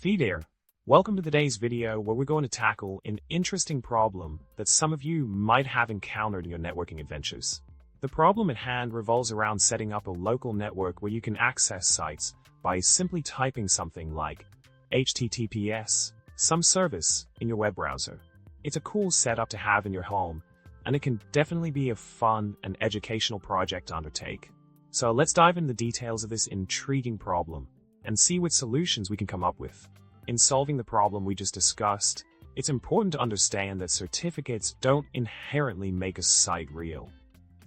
Hey there, welcome to today's video where we're going to tackle an interesting problem that some of you might have encountered in your networking adventures. The problem at hand revolves around setting up a local network where you can access sites by simply typing something like HTTPS, some service, in your web browser. It's a cool setup to have in your home, and it can definitely be a fun and educational project to undertake. So let's dive into the details of this intriguing problem and see what solutions we can come up with. In solving the problem we just discussed, it's important to understand that certificates don't inherently make a site real.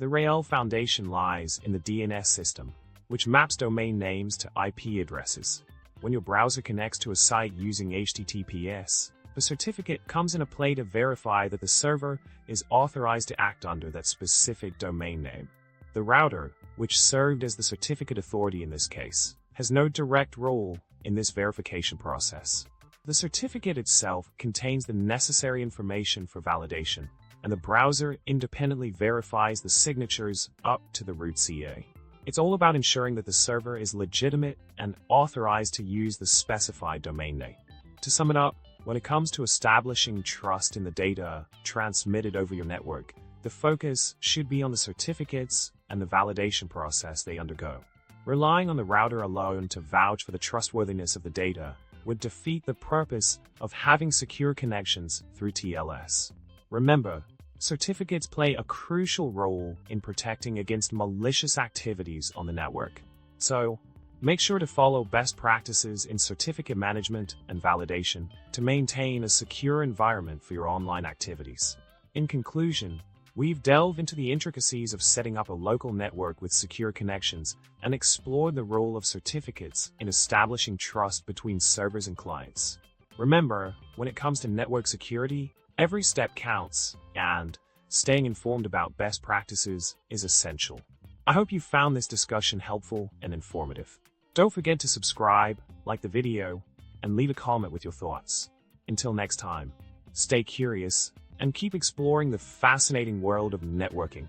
The real foundation lies in the DNS system, which maps domain names to IP addresses. When your browser connects to a site using HTTPS, the certificate comes into play to verify that the server is authorized to act under that specific domain name. The router, which served as the certificate authority in this case, has no direct role in this verification process. The certificate itself contains the necessary information for validation, and the browser independently verifies the signatures up to the root CA. It's all about ensuring that the server is legitimate and authorized to use the specified domain name. To sum it up, when it comes to establishing trust in the data transmitted over your network, the focus should be on the certificates and the validation process they undergo. Relying on the router alone to vouch for the trustworthiness of the data would defeat the purpose of having secure connections through TLS. Remember, certificates play a crucial role in protecting against malicious activities on the network. So, make sure to follow best practices in certificate management and validation to maintain a secure environment for your online activities. In conclusion, we've delved into the intricacies of setting up a local network with secure connections and explored the role of certificates in establishing trust between servers and clients. Remember, when it comes to network security, every step counts, and staying informed about best practices is essential. I hope you found this discussion helpful and informative. Don't forget to subscribe, like the video, and leave a comment with your thoughts. Until next time, stay curious and keep exploring the fascinating world of networking.